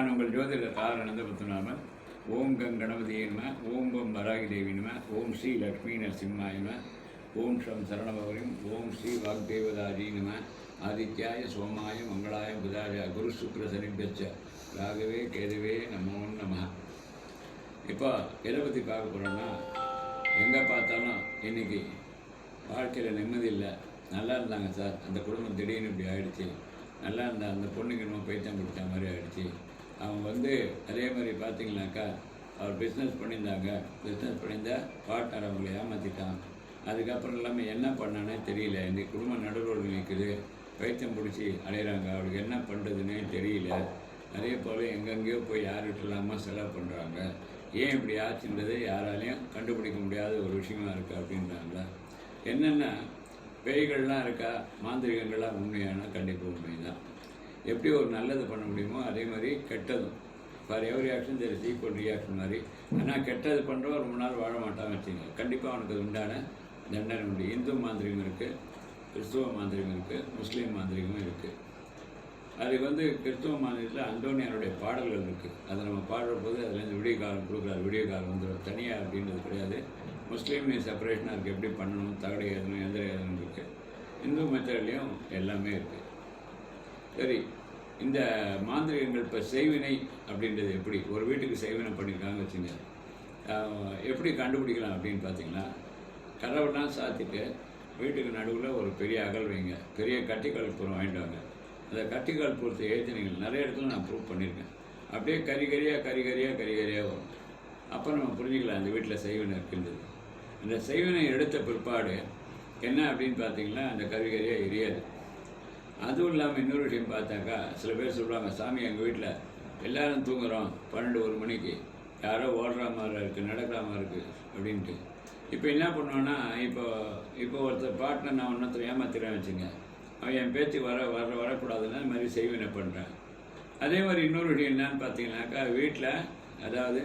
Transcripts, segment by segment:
நான் உங்கள் ஜோதிடர் ஆனந்த பத்மநாபன். ஓம் கம் கணபதியே நம, ஓம் பம் வராகி தேவி நம, ஓம் ஸ்ரீ லக்ஷ்மி நரசிம்மாய நம, ஓம் ஸ்ரம் சரணபவரிம், ஓம் ஸ்ரீ வாக்தேவதாஜி நம, ஆதித்யாய சோமாய மங்களாய புதாய குரு சுக்ர சனிப்பச்ச ராகவே கேதுவே நமோ நம. இப்போ எதை பற்றி பார்க்க போகிறோன்னா, எங்கே பார்த்தாலும் இன்றைக்கி வாழ்க்கையில் நிம்மதி இல்லை. நல்லா இருந்தாங்க சார், அந்த குடும்பம் திடீர்னு இப்படி ஆகிடுச்சு. நல்லா இருந்தால் அந்த பொண்ணுக்கு இன்னும் பைத்தியம் பிடிச்ச மாதிரி ஆகிடுச்சு. அவங்க அதே மாதிரி பார்த்தீங்கன்னாக்கா, அவர் பிஸ்னஸ் பண்ணியிருந்தாங்க. பிஸ்னஸ் பண்ணியிருந்தா பார்ட்னர் அவங்களை ஏமாற்றிட்டான். அதுக்கப்புறம் இல்லாமல் என்ன பண்ணானே தெரியல. இந்த குடும்பம் நடுவோடு நிற்குது, பைத்தியம் பிடிச்சி அலையிறாங்க. அவளுக்கு என்ன பண்ணுறதுன்னே தெரியல. அதே போல் எங்கெங்கேயோ போய் யார்கிட்ட இல்லாமல் செலவு பண்ணுறாங்க. ஏன் இப்படி ஆச்சுன்றது யாராலையும் கண்டுபிடிக்க முடியாத ஒரு விஷயமா இருக்குது அப்படின்றாங்க. என்னென்ன பேய்கள்லாம் இருக்கா, மாந்திரிகங்கள்லாம் உண்மையான கண்டிப்பாக உண்மை தான். எப்படி ஒரு நல்லது பண்ண முடியுமோ அதே மாதிரி கெட்டதும். For every action there is equal reaction மாதிரி. ஆனால் கெட்டது பண்ணுறோம் ரொம்ப நாள் வாழ மாட்டான்னு வச்சுங்க, கண்டிப்பாக அவனுக்கு அது உண்டான தண்டனை உண்டு. இந்து மாந்திரிகம் இருக்குது, கிறிஸ்துவ மாந்திரிகம் இருக்குது, முஸ்லீம் மாந்திரிகமும் இருக்குது. அதுக்கு கிறிஸ்துவ மாந்திரத்தில் அந்தோனியாருடைய பாடல்கள் இருக்குது. அதை நம்ம பாடுற போது அதுலேருந்து விடிய காலம் கொடுக்குறாரு. விடிய காலம் வந்துடும் தனியாக அப்படின்றது கிடையாது. முஸ்லீம் செப்பரேஷனாக இருக்குது, எப்படி பண்ணணும், தகடு ஏதணும், எந்திர ஏதணும் இருக்குது. இந்து மெத்தட்லேயும் எல்லாமே இருக்குது. சரி, இந்த மாந்திரிகங்கள் இப்போ செய்வினை அப்படின்றது எப்படி ஒரு வீட்டுக்கு செய்வினை பண்ணியிருக்காங்க வச்சுங்க, எப்படி கண்டுபிடிக்கலாம் அப்படின்னு பார்த்தீங்கன்னா, கதவெல்லாம் சாத்திட்டு வீட்டுக்கு நடுவில் ஒரு பெரிய அகல் வைங்க, பெரிய கட்டிக்கால் பூரம் வாங்கிட்டு வாங்க. அந்த கட்டிக்கால் பூரத்தை ஏற்றினீங்க, நிறைய இடத்துல நான் ப்ரூவ் பண்ணியிருக்கேன். அப்படியே கரிகரியாக வரும். அப்போ நம்ம புரிஞ்சுக்கலாம் அந்த வீட்டில் செய்வினை இருக்குன்றது. அந்த செய்வினை எடுத்த பிற்பாடு என்ன அப்படின்னு பார்த்தீங்கன்னா, அந்த கரிகரியாக எரியாது. அதுவும் இல்லாமல் இன்னொரு விஷயம் பார்த்தாக்கா, சில பேர் சொல்லுவாங்க, சாமி எங்கள் வீட்டில் எல்லோரும் தூங்குகிறோம் 12-1 மணிக்கு, யாரோ ஓடுற மாதிரி இருக்குது, நடக்கிற மாதிரி இருக்குது அப்படின்ட்டு. இப்போ என்ன பண்ணுவோன்னா, இப்போ ஒருத்தர் பார்ட்னர் நான் ஒன்றொருத்தர் ஏமாத்திரேன் வச்சுங்க, அவன் என் பேச்சு வரக்கூடாதுன்னா இந்த மாதிரி செய்வினை பண்ணுறேன். அதே மாதிரி இன்னொரு விஷயம் என்னன்னு பார்த்தீங்கன்னாக்கா, வீட்டில் அதாவது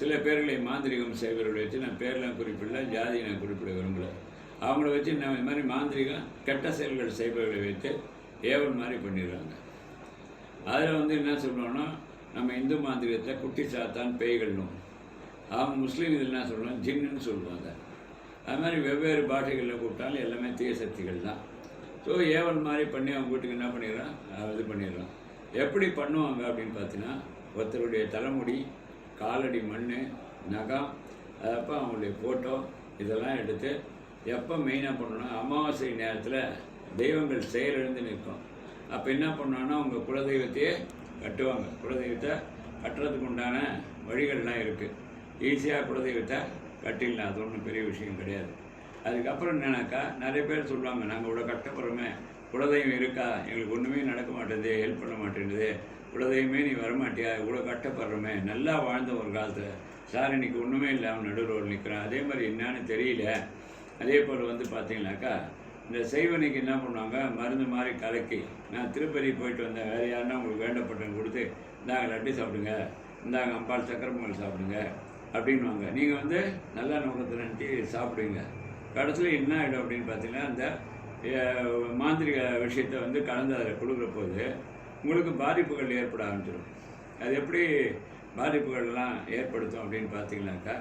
சில பேர்களை மாந்திரிகம் செய்வர்களை வச்சு, நான் பேர்லாம் குறிப்பிடல, ஜாதியை நான் குறிப்பிட விரும்பலை, அவங்கள வச்சு நான் இது மாதிரி மாந்திரிகம் கெட்ட செயல்கள் செய்பவர்களை வைத்து ஏவல் மாதிரி பண்ணிடுறாங்க. அதில் என்ன சொல்கிறோன்னா, நம்ம இந்து மாந்திரிகத்தை குட்டி சாத்தான் பேய்கள்னும், அவங்க முஸ்லீம் இதில் என்ன சொல்கிறோம், ஜின்னுன்னு சொல்லுவாங்க. அது மாதிரி வெவ்வேறு பாஷைகளில் கூப்பிட்டாலும் எல்லாமே தீய சக்திகள் தான். ஸோ ஏவல் மாதிரி பண்ணி அவங்க வீட்டுக்கு என்ன பண்ணிடுறான், இது பண்ணிடுறான். எப்படி பண்ணுவாங்க அப்படின்னு பார்த்தீங்கன்னா, ஒருத்தருடைய தலைமுடி, காலடி மண், நகம், அதப்போ அவங்களுடைய ஃபோட்டோ இதெல்லாம் எடுத்து எப்போ மெயினாக பண்ணணும்னா, அமாவாசை நேரத்தில் தெய்வங்கள் செயலிழந்து நிற்கும். அப்போ என்ன பண்ணோன்னா, அவங்க குலதெய்வத்தையே கட்டுவாங்க. குலதெய்வத்தை கட்டுறதுக்கு உண்டான வழிகள்லாம் இருக்குது. ஈஸியாக குலதெய்வத்தை கட்டிடலாம், அது ஒன்றும் பெரிய விஷயம் கிடையாது. அதுக்கப்புறம் என்னன்னாக்கா, நிறைய பேர் சொல்லுவாங்க, நாங்கள் இவ்வளோ கஷ்டப்படுறோமே, குலதெய்வம் இருக்கா, எங்களுக்கு ஒன்றுமே நடக்க மாட்டேது, ஹெல்ப் பண்ண மாட்டேங்குது, குலதெய்வமே நீ வரமாட்டியா, இவ்வளோ கஷ்டப்படுறோமே, நல்லா வாழ்ந்த ஒரு காலத்தில், சார் இன்றைக்கி ஒன்றுமே இல்லை, அவன் நடுவில் நிற்கிறான், அதே மாதிரி என்னான்னு தெரியல. அதே போல் பார்த்தீங்கன்னாக்கா, இந்த செய்வனைக்கு என்ன பண்ணுவாங்க, மருந்து மாதிரி கலக்கி, நான் திருப்பதி போயிட்டு வந்தேன், வேறு யாருன்னா உங்களுக்கு வேண்டப்பட்டவங்க கொடுத்து, இந்தாங்க லட்டு சாப்பிடுங்க, இந்தாங்க அம்பாள் சக்கரை பொங்கல் சாப்பிடுங்க அப்படின்வாங்க. நீங்கள் நல்லா நோக்கத்தை நினச்சி சாப்பிடுங்க. கடைசியில் என்ன ஆகிடும் அப்படின்னு பார்த்தீங்கன்னா, அந்த மாந்திரிக விஷயத்தை கலந்து அதில் கொடுக்குற போது உங்களுக்கு பாதிப்புகள் ஏற்பட ஆரம்பிச்சிடும். அது எப்படி பாதிப்புகள்லாம் ஏற்படுத்தும் அப்படின்னு பார்த்தீங்கன்னாக்கா,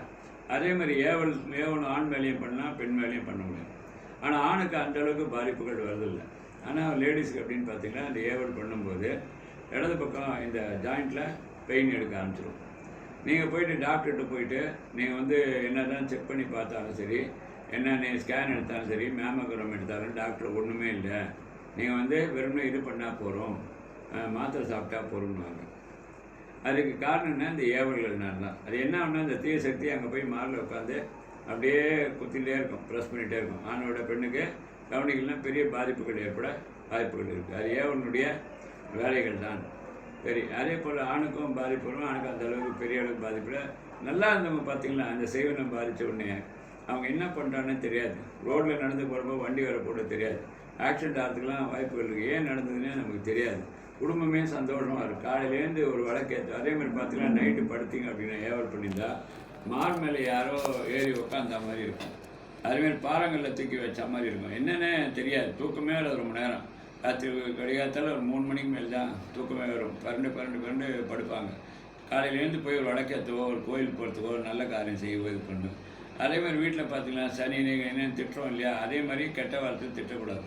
அதே மாதிரி ஏவல் ஆண் வேலையும் பண்ணலாம், பெண் வேலையும் பண்ண முடியும். ஆனால் ஆணுக்கு அந்தளவுக்கு பாதிப்புகள் வருதில்லை. ஆனால் லேடிஸுக்கு அப்படின்னு பார்த்தீங்கன்னா, அந்த ஏவல் பண்ணும்போது இடது பக்கம் இந்த ஜாயிண்டில் பெயின் எடுக்க ஆரம்பிச்சிடும். நீங்கள் போயிட்டு டாக்டர்கிட்ட போயிட்டு நீங்கள் என்ன தான் செக் பண்ணி பார்த்தாலும் சரி, என்ன ஸ்கேன் எடுத்தாலும் சரி, மேமோகிராம் எடுத்தாலும் டாக்டர் ஒன்றுமே இல்லை, நீங்கள் வெறும்னே இது பண்ணால் போகிறோம், மாத்திரை சாப்பிட்டா போகிறோம்னுவாங்க. அதுக்கு காரணம் என்ன, இந்த ஏவல்கள்னால தான். அது என்ன ஆகுனா, இந்த தீய சக்தி அங்கே போய் மாரில் உட்காந்து அப்படியே குத்திகிட்டே இருக்கும், ப்ரெஸ் பண்ணிகிட்டே இருக்கும். ஆணோட பெண்ணுக்கு கவனிக்கலாம், பெரிய பாதிப்புகள் ஏற்பட வாய்ப்புகள் இருக்குது. அது ஏவனுடைய வேலைகள் தான். சரி, அதே போல் ஆணுக்கும் பாதிப்பு வரும். ஆணுக்கு அந்த அளவுக்கு பெரிய அளவுக்கு பாதிப்பில் நல்லா இருந்தவங்க பார்த்திங்களா, அந்த செய்வனை பாதித்த உடனே அவங்க என்ன பண்ணுறான்னு தெரியாது. ரோட்டில் நடந்து போகிறப்போ வண்டி வர போட தெரியாது, ஆக்சிடென்ட் ஆகிறதுக்கெலாம் வாய்ப்புகள் இருக்குது. ஏன் நடந்ததுன்னே நமக்கு தெரியாது. குடும்பமே சந்தோஷமாக இருக்கும். காலையிலேருந்து ஒரு விளக்கேற்று. அதே மாதிரி பார்த்தீங்கன்னா, நைட்டு படுத்திங்க அப்படின்னா ஏவல் பண்ணியிருந்தா மார் மேலே யாரோ ஏறி உட்காந்த மாதிரி இருக்கும். அதுமாரி பாறங்களில் தூக்கி வச்ச மாதிரி இருக்கும். என்னென்ன தெரியாது, தூக்கமே இல்லை ரொம்ப நேரம். ராத்திரி விடியாத்தால ஒரு 3 மணிக்கு மேல் தான் தூக்கமே வரும். பரண்டு படுப்பாங்க. காலையிலேருந்து போய் ஒரு வடக்கேற்றவோ ஒரு கோயில் போகிறதுக்கோ ஒரு நல்ல காரியம் செய்யவோ இது பண்ணும். அதே மாதிரி வீட்டில் பார்த்தீங்கன்னா சனி நீங்கள் என்னென்னு திட்டுறோம் இல்லையா, அதே மாதிரி கெட்ட வார்த்தை திட்டக்கூடாது.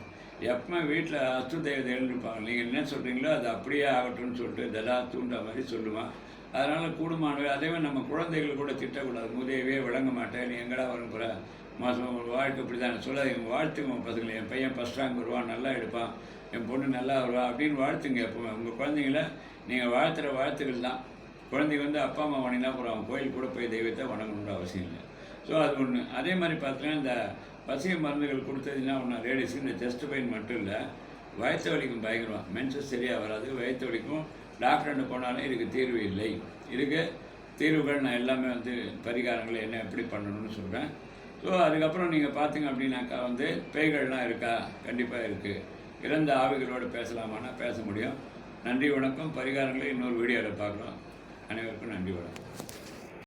எப்பவுமே வீட்டில் அஸ்து தேவதைகள் இருப்பாங்க. நீங்கள் என்ன சொல்கிறீங்களோ அது அப்படியே ஆகட்டும்னு சொல்லிட்டு தடா தூண்டுற மாதிரி சொல்லுவான். அதனால் கூடுமானவே அதே மாதிரி நம்ம குழந்தைகள் கூட திட்டக்கூடாது. முதலியவே விளங்க மாட்டேன், நீ எங்கடா வரும் போகிற மாதம் ஒரு வாழ்க்கை இப்படி தான் சொல்லாதீங்க. வாழ்த்துங்க பசங்களை, என் பையன் ஃபஸ்ட் ரேங்க் வருவான், நல்லா எடுப்பான், என் பொண்ணு நல்லா வருவா அப்படின்னு வாழ்த்துங்க. எப்போவுமே உங்கள் குழந்தைங்கள நீங்கள் வாழ்த்துகிற வாழ்த்துக்கள் தான். குழந்தைங்க வந்து அப்பா அம்மா வணங்கினா போகிறோம், அவன் கோயில் கூட போய் தெய்வத்தை வணங்கணுன்ற அவசியம் இல்லை. ஸோ அது ஒன்று. அதே மாதிரி பார்த்தீங்கன்னா இந்த பசிய மருந்துகள் கொடுத்ததுன்னா ஒன்று லேடிஸுக்கு இந்த செஸ்ட் பெயின் மட்டும் இல்லை, வயிற்று வலிக்கும் பயங்கரம். மென்சஸ் சரியாக வராது, வயிற்று வலிக்கும். டாக்டர்கிட்ட போனாலும் இதுக்கு தீர்வு இல்லை. இதுக்கு தீர்வுகள் நான் எல்லாமே வந்து பரிகாரங்கள் என்ன எப்படி பண்ணணும்னு சொல்கிறேன். ஸோ அதுக்கப்புறம் நீங்கள் பார்த்தீங்க அப்படின்னாக்கா வந்து பேய்கள்லாம் இருக்கா? கண்டிப்பாக இருக்குது. இறந்த ஆவிகளோடு பேசலாமான்னா பேச முடியும். நன்றி வணக்கம். பரிகாரங்களை இன்னொரு வீடியோவில் பார்க்குறோம். அனைவருக்கும் நன்றி வணக்கம்.